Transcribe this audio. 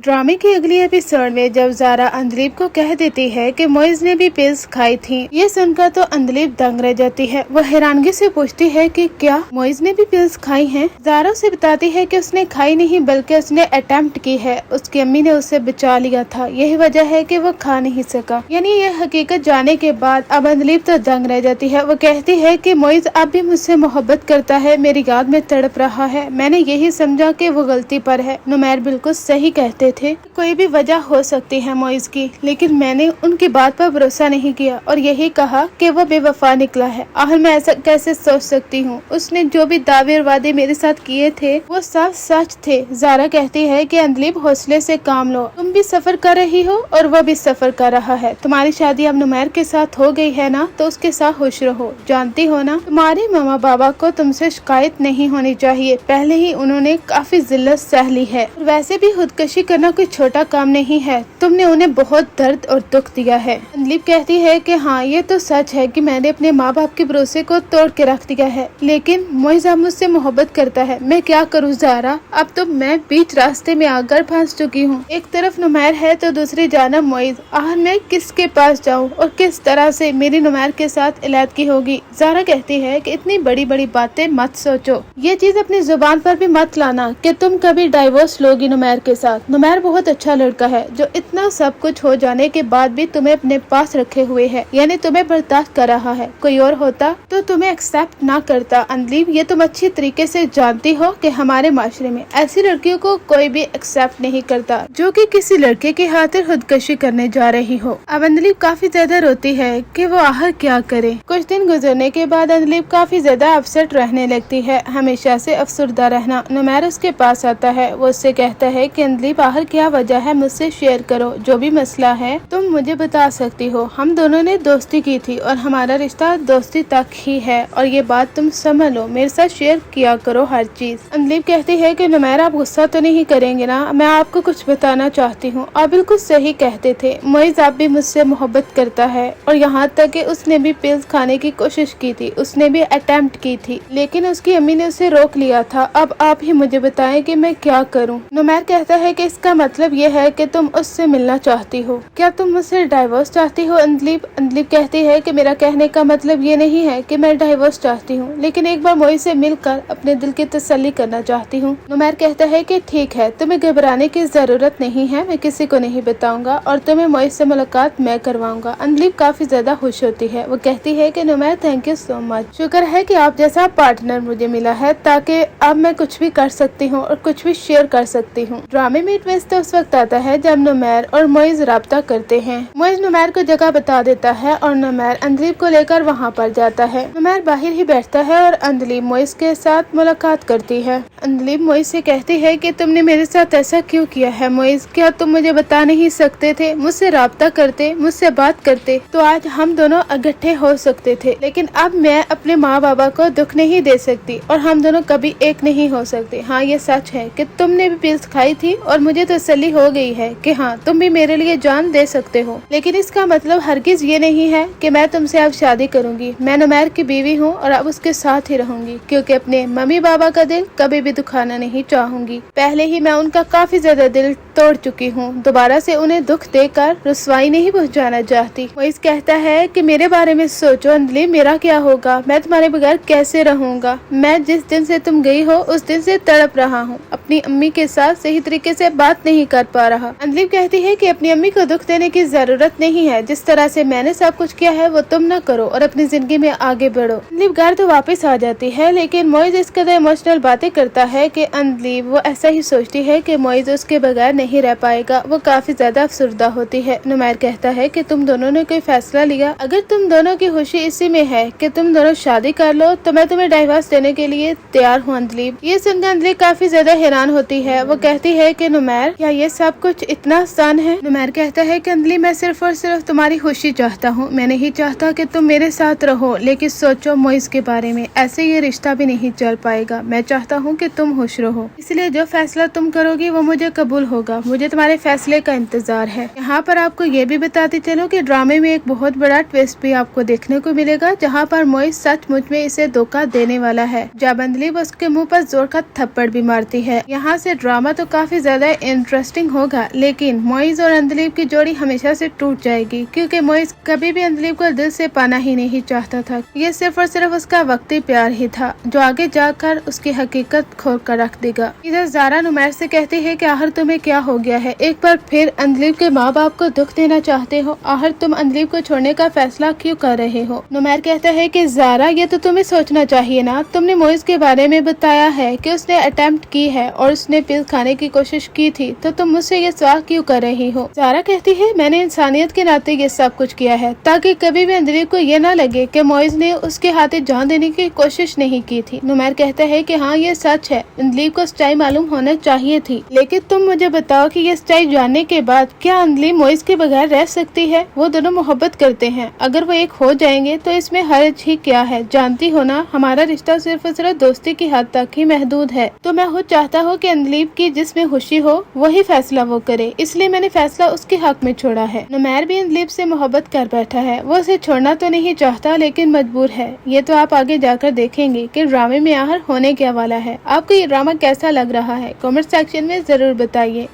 ड्रामे की अगली एपिसोड में जब ज़ारा अंधलीब को कह देती है कि मोइज ने भी पिल्स खाई थी, ये सुनकर तो अंधलीब दंग रह जाती है। वह हैरानगी से पूछती है कि क्या मोइज ने भी पिल्स खाई हैं? ज़ारा उसे बताती है कि उसने खाई नहीं बल्कि उसने अटेम्प्ट की है। उसकी अम्मी ने उसे बचा लिया था, यही वजह है कि वो खा नहीं सका। यानी ये हकीकत जाने के बाद अब अंधलीब तो दंग रह जाती है। वो कहती है कि मोइज अब भी मुझसे मोहब्बत करता है, मेरी याद में तड़प रहा है। मैंने यही समझा कि वो गलती पर है। नुमैर बिल्कुल सही कहते थे, कोई भी वजह हो सकती है मोइज की, लेकिन मैंने उनकी बात पर भरोसा नहीं किया और यही कहा कि वो बेवफा निकला है। आखिर मैं ऐसा कैसे सोच सकती हूँ? उसने जो भी दावे और वादे मेरे साथ किए थे वो सब सच थे। ज़ारा कहती है कि अंधलीब हौसले से काम लो, तुम भी सफर कर रही हो और वो भी सफर कर रहा है। तुम्हारी शादी अब नुमैर के साथ हो गई है ना, तो उसके साथ खुश रहो। जानती हो ना, तुम्हारे मामा बाबा को तुमसे शिकायत नहीं होनी चाहिए, पहले ही उन्होंने काफी जिल्लत सह ली है। वैसे भी खुदकशी करना कोई छोटा काम नहीं है, तुमने उन्हें बहुत दर्द और दुख दिया है। अंधलीब कहती है कि हाँ, ये तो सच है कि मैंने अपने माँ बाप के भरोसे को तोड़ के रख दिया है, लेकिन मोइज अब मुझसे मोहब्बत करता है। मैं क्या करूँ ज़ारा? अब तो मैं बीच रास्ते में आकर फंस चुकी हूँ। एक तरफ नुमैर है तो दूसरी जानब मोइज। आखिर मैं किसके पास जाऊँ और किस तरह से मेरी नुमैर के साथ इलादगी होगी? ज़ारा कहती है कि इतनी बड़ी बड़ी बातें मत सोचो, ये चीज अपनी जुबान पर भी मत लाना कि तुम कभी डाइवोर्स लोगी नुमैर के साथ। नुमैर बहुत अच्छा लड़का है जो इतना सब कुछ हो जाने के बाद भी तुम्हें अपने पास रखे हुए है, यानी तुम्हें बर्दाश्त कर रहा है। कोई और होता तो तुम्हें एक्सेप्ट ना करता। अंधलीब, ये तुम अच्छी तरीके से जानती हो कि हमारे माशरे में ऐसी लड़कियों को कोई भी एक्सेप्ट नहीं करता जो कि किसी लड़के की खातिर खुदकशी करने जा रही हो। अब अंधलीब काफी ज्यादा रोती है कि वो आखिर क्या करे। कुछ दिन गुजरने के बाद अंधलीब काफी ज्यादा अपसेट रहने लगती है, हमेशा से अफसरदा रहना। नुमैर उसके पास आता है, वो उससे कहता है कि अंधलीब, आखिर क्या वजह है, मुझसे शेयर करो, जो भी मसला है तुम मुझे बता सकती हो। हम दोनों ने दोस्ती की थी और हमारा रिश्ता दोस्ती तक ही है, और ये बात तुम समझ लो, मेरे साथ शेयर किया करो हर चीज। अंधलीब कहती है कि नुमैर, आप गुस्सा तो नहीं करेंगे ना, मैं आपको कुछ बताना चाहती हूँ। आप बिल्कुल सही कहते थे, मोइज आप भी मुझसे मोहब्बत करता है और यहाँ तक कि उसने भी पिल्स खाने की कोशिश की थी, उसने भी अटेम्प्ट की थी, लेकिन उसकी अम्मी ने उसे रोक लिया था। अब आप ही मुझे बताएं कि मैं क्या करूं। नुमैर कहता है कि इसका मतलब ये है कि तुम उससे मिलना चाहती हो। क्या तुम मुझसे डाइवोर्स चाहती हो? अंधलीब कहती है कि मेरा कहने का मतलब ये नहीं है कि मैं डाइवोर्स चाहती हूँ, लेकिन एक बार मोइज से मिलकर अपने दिल की तसल्ली करना चाहती हूँ। नुमैर कहता है कि ठीक है, तुम्हें घबराने की जरूरत नहीं है, मैं किसी को नहीं बताऊंगा और तुम्हें मोइज से मुलाकात मैं करवाऊंगा। अंधलीब काफी ज्यादा खुश होती है, वो कहती है कि Numair, thank you so much, शुक्र है कि आप जैसा पार्टनर मुझे मिला है, ताकि अब मैं कुछ भी कर सकती हूँ और कुछ भी शेयर कर सकती हूँ। ड्रामे में ट्विस्ट तो उस वक्त आता है जब नुमैर और मोइज राब्ता करते हैं। मोइज नुमैर को जगह बता देता है और नुमैर अंधलीब को लेकर वहाँ पर जाता है। नुमैर बाहर ही बैठता है और अंधलीब मोइज के साथ मुलाकात करती है। अंधलीब मोइज से कहती है कि तुमने मेरे साथ ऐसा क्यों किया है मोइज? क्या तुम मुझे बता नहीं सकते थे? मुझसे राब्ता करते, मुझसे बात करते तो आज हम दोनों इकट्ठे हो सकते थे, लेकिन अब मैं अपने माँ बाबा को दुख नहीं दे सकती और हम दोनों कभी एक नहीं हो सकते। हाँ, ये सच है कि तुमने भी पिल्स खाई थी और मुझे तसल्ली हो गई है कि हाँ, तुम भी मेरे लिए जान दे सकते हो, लेकिन इसका मतलब हरगिज ये नहीं है कि मैं तुमसे अब शादी करूंगी। मैं नुमैर की बीवी हूँ और अब उसके साथ ही रहूंगी, क्योंकि अपने मम्मी बाबा का दिल कभी भी दुखाना नहीं चाहूंगी। पहले ही मैं उनका काफी ज्यादा दिल तोड़ चुकी हूँ, दोबारा से उन्हें दुख देकर रुसवाई नहीं पहुँचाना चाहती। मोइज कहता है कि मेरे बारे में सोचो अंधलीब, मेरा क्या होगा? मैं तुम्हारे बगैर कैसे रहूंगा? मैं जिस दिन से तुम गई हो उस दिन से तड़प रहा हूँ, अपनी अम्मी के साथ सही तरीके से बात नहीं कर पा रहा। अंधलीब कहती है कि अपनी अम्मी को दुख देने की जरूरत नहीं है, जिस तरह से मैंने सब कुछ किया है वो तुम न करो और अपनी जिंदगी में आगे बढ़ो। अंधलीब घर तो वापस आ जाती है, लेकिन मोइज इस कदर इमोशनल बातें करता है कि अंधलीब वो ऐसा ही सोचती है कि मोइज उसके बगैर नहीं रह पाएगा। वो काफी ज्यादा अफसरदा होती है। नुमैर कहता है कि तुम दोनों ने कोई फैसला लिया? अगर तुम दोनों की खुशी इसी में है कि तुम दोनों शादी कर लो तो मैं तुम्हें डाइवोर्स देने के लिए तैयार हूँ। अंधलीब ये सुनकर अंधलीब काफी ज्यादा हैरान होती है। वो कहती है कि नुमैर, क्या ये सब कुछ इतना आसान है? नुमैर कहता है कि अंधलीब, मैं सिर्फ और सिर्फ तुम्हारी खुशी चाहता हूँ, मैं नहीं चाहता कि तुम मेरे साथ रहो, लेकिन सोचो मोइज के बारे में, ऐसे ये रिश्ता भी नहीं चल पाएगा। मैं चाहता हूँ कि तुम खुश रहो, इसलिए जो फैसला तुम करोगी वो मुझे कबूल होगा। मुझे तुम्हारे फैसले का इंतजार है। यहाँ पर आपको ये भी बताती चलो कि ड्रामे में एक बहुत बड़ा ट्विस्ट भी आपको देखने को मिलेगा, जहाँ पर मोइज सचमुच में इसे धोखा देने वाला है, जब अंधलीब उसके मुंह पर जोर का थप्पड़ भी मारती है। यहाँ से ड्रामा तो काफी ज्यादा इंटरेस्टिंग होगा, लेकिन मोइज और अंधलीब की जोड़ी हमेशा से टूट जाएगी, क्योंकि मोइज कभी भी अंधलीब को दिल से पाना ही नहीं चाहता था। ये सिर्फ और सिर्फ उसका वक्ती प्यार ही था, जो आगे जाकर उसकी हकीकत खोल कर रख देगा। इधर ज़ारा नुमैर से कहती है कि आखिर तुम्हें क्या हो गया है, एक बार फिर अंधलीब के माँ बाप को दुख देना चाहते हो, आखिर तुम अंधलीब को छोड़ने का फैसला क्यों कर रहे हो। नुमैर कहता है कि ज़ारा, ये तो तुम्हें सोचना चाहिए ना, तुमने मोइज के बारे में बताया है कि उसने अटेम्प्ट की है और उसने पिल खाने की कोशिश की थी, तो तुम मुझसे ये सवाल क्यों कर रही हो। ज़ारा कहती है, मैंने इंसानियत के नाते ये सब कुछ किया है, ताकि कभी भी अंधलीब को ये ना लगे कि मोइज ने उसके हाथे जान देने की कोशिश नहीं की थी। नुमैर कहता है कि हाँ, ये सच है, अंधलीब को सच्चाई मालूम होना चाहिए थी, लेकिन तुम मुझे बताओ कि ये सच्चाई जानने के बाद क्या अंधलीब मोइज के बगैर रह सकती है। वो दोनों मोहब्बत करते हैं, अगर वो एक हो जाएंगे तो इसमें हर्ज ही क्या है। जानती हो ना, हमारा रिश्ता सिर्फ और सिर्फ दोस्ती की हद तक ही महदूद है, तो मैं खुद चाहता हूँ कि अंधलीब की जिसमें खुशी हो वही फैसला वो करे, इसलिए मैंने फैसला उसके हक में छोड़ा है। नुमैर भी अंधलीब से मोहब्बत कर बैठा है, वो उसे छोड़ना तो नहीं चाहता लेकिन मजबूर है। ये तो आप आगे जाकर देखेंगे कि ड्रामे में आखिर होने क्या वाला है। आपको ये ड्रामा कैसा लग रहा है, कमेंट सेक्शन में जरूर बताइए।